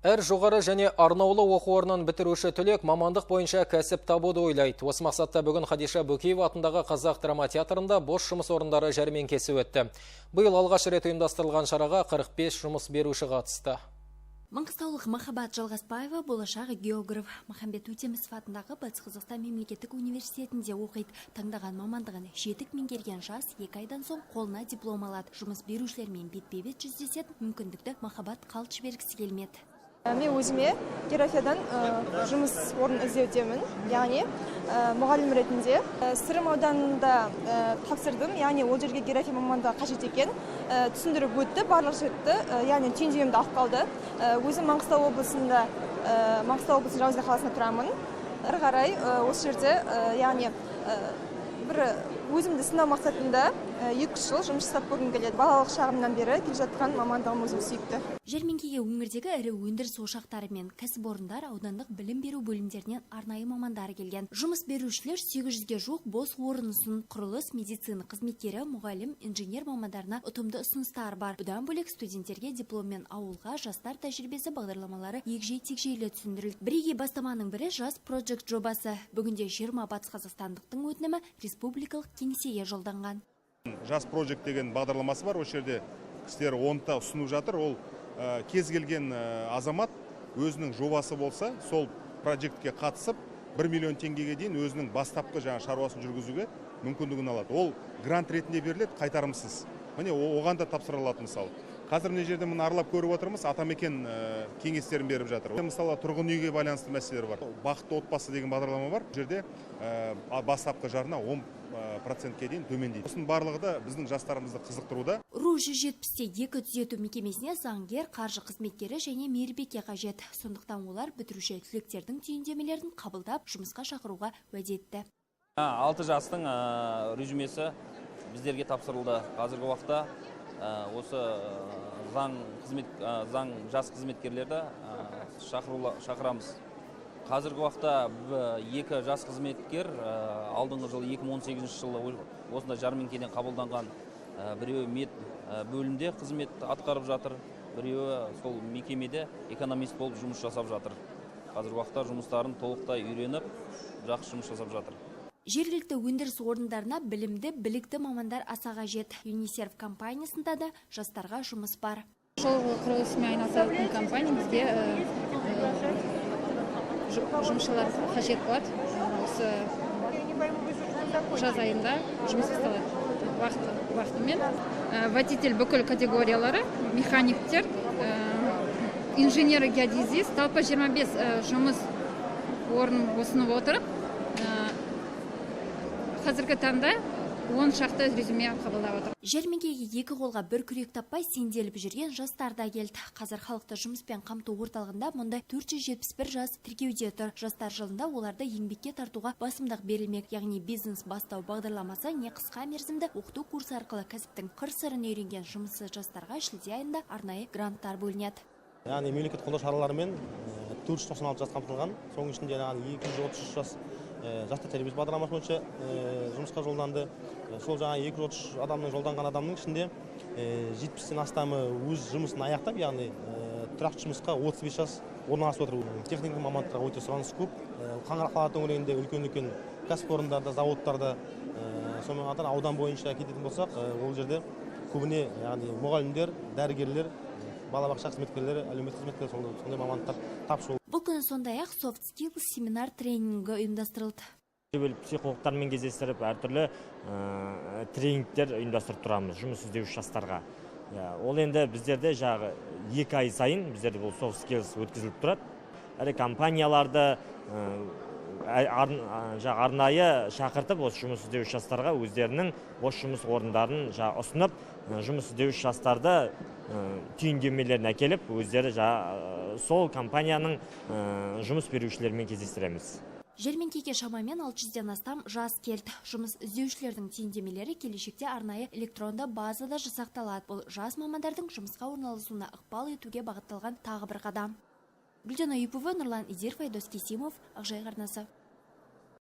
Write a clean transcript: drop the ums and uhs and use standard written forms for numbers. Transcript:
Әр жоғары және арнаулы оқу орнын бітіруші түлек мамандық бойынша кәсіп табуды ойлайды. Осы мақсатта бүгін Хадиша Бөкеева атындағы Қазақ драма театрында бос жұмыс орындары жәрмеңкесі өтті. Биыл алғаш рет ұйымдастырылған шараға 45 жұмыс беруші қатысты. Маңғыстаулық Махаббат Жалғасбаева болашақ географ. Махамбет Өтемісов атындағы Батыс Қазақстан мемлекеттік университетінде оқиды. Таңдаған мамандығын жетік меңгерген жас 2 айдан соң қолына диплом алады. Жұмыс берушілермен бетпе-бет жүздесетін мүмкіндікті Махаббат қалт жібергісі келмеді. Мен өзіме географиядан жұмыс орнын іздеудемін, яғни мұғалім ретінде. Сырым ауданында тапсырдым, яғни ол жерге география мамандығы қажет екен. Түсіндіріп өтті, барлық жерді, яғни түйіндемемді алып қалды. Өзім Маңғыстау облысында Жаңаөзен қаласында тұрамын. Әрі қарай осы жерде, яғни бір өзімді сынау мақсатында 2 жыл жұмыс жасап көргім келеді. Балалық шағымнан бері келе жатқан мамандығым өзім сүйікті. Жәрмеңкеге өңірдегі ірі өндіріс ошақтары мен кәсіпорындар, аудандық білім беру бөлімдерінен арнайы мамандары келген. Жұмыс берушілер 800-ге жуық бос орын ұсынды. Құрылыс, медицина қызметкері, мұғалім, инженер мамандарына ұтымды ұсыныстар бар. Бұдан бөлек студенттерге дипломмен ауылға жастар тәжірибесі бағдарламалары егжей-тегжейлі түсіндірілді. Бірегей бастаманың бірі жас Project жобасы. Бүгінде 20 батыс қазақстандықтың өтінімі республикалық кеңсеге жолданған. Жас Project деген бағдарламасы бар. Осы жерде кісілер 10-та ұсынып жатыр. Ол кез келген азамат өзінің жобасы болса, сол проектке қатысып 1 миллион теңгеге дейін өзінің бастапқы шаруасын жүргізуге мүмкіндігін алады. Ол грант ретінде беріледі, қайтарымсыз. Міне оған да тапсыра алады мысалы. Қазір мына жерде мына аралап көріп отырмыз, атамекен кеңестерін беріп жатыр. Мысалы тұрғын үйге байланысты мәселелер бар. Бақытты отбасы деген бағдарлама бар. Бұл жерде бастапқы жарна 10%-ке дейін төмендейді. Осының барлығы да біздің жастарымызды қызықтыруда. РУ 170-2 түзету мекемесіне заңгер, қаржы қызметкері және мейірбике қажет. Сондықтан олар бітіруші түлектердің түйіндемелерін қабылдап, жұмысқа шақыруға уәде етті. 6 жастың резюмесі біздерге тапсырылды. Қазіргі уақытта осы заң жас қызметкерлерді шақырамыз. Қазіргі уақытта 2 жас қызметкер алдыңғы жылы 2018 жылы осында жәрмеңкеден қабылданған. Біреуі мед бөлімде қызмет атқарып жатыр, біреуі сол мекемеде экономист болып жұмыс жасап жатыр. Қазіргі уақытта жұмыстарын толықтай үйреніп, жақсы жұмыс жасап жатыр. Жергілікті өндіріс орындарына білімді, білікті мамандар аса қажет. UNICEF компаниясында да жастарға жұмыс бар. Жол құрылысымен айналысатын компания бізге жұмысшылар қажет болады. Осы жаз айында жұмыс басталады уақытымен. Водитель бүкіл категориялары, механиктер, инженер геодезист, жалпы 25 жұмыс орын ұсынып отырып, қазіргі таңда 10 шақты резюме қабылдап отыр. Жәрмеңкеге 2 қолға 1 күрек таппай сенделіп жүрген жастар да келді. Қазір халықты жұмыспен қамту орталығында мұнда 471 жас тіркеуде тұр. Жастар жылында оларды еңбекке тартуға басымдық берілмек, яғни бизнес бастау бағдарламасы не қысқа мерзімді оқыту курсы арқылы кәсіптің қыр-сырын үйренген жұмыссыз жастарға шілде айында арнайы гранттар бөлінеді. Яғни мемлекет қолдау шараларымен 496 жас қамтылған. Соның ішінде 233 жас жастар тәрбиесі бағдарламасы бойынша жұмысқа жолданды. Сол 230 адамның жолданған адамның ішінде 70-тен астамы өз жұмысын аяқтап, яғни тұрақты жұмысқа 35 жас орналасып отыр. Техникалық мамандықтарға өте сұраныс көп. Қаңғырық қаласы төңірегінде үлкен кәсіпорындарда, заводтарда, сонымен қатар аудан бойынша кететін болсақ, ол жерде көбіне яғни мұғалімдер, дәрігерлер, балабақша қызметкерлері, әлеуметтік қызметкерлер сондай мамандықтар тапшы. Бұл күні сондай-ақ soft skills семинар тренингі ұйымдастырылды. Психологтармен кездестіріп, әртүрлі тренингтер ұйымдастырып тұрамыз жұмыс іздеуші жастарға. Ол енді біздерде 2 ай сайын біздерде бұл soft skills өткізіліп тұрады. Әрі компанияларды арнайы шақыртып, осы жұмыс іздеуші жастарға өздерінің бос жұмыс орындарын ұсынып, жұмыс іздеуші жастарды түйіндемелерін әкеліп, өздері сол компанияның жұмыс берушілерімен кездестіреміз. Жәрмеңкеге шамамен 600-ден астам жас келді. Жұмыс іздеушілердің түйіндемелері келешекте арнайы электронды базада жасақталады. Бұл жас мамандардың жұмысқа орналасуына ықпал етуге бағытталған тағы бір қадам. Гүлжан Аюпова, Нұрлан Идиров, Айдос Кесимов, Ақжайық арнасы.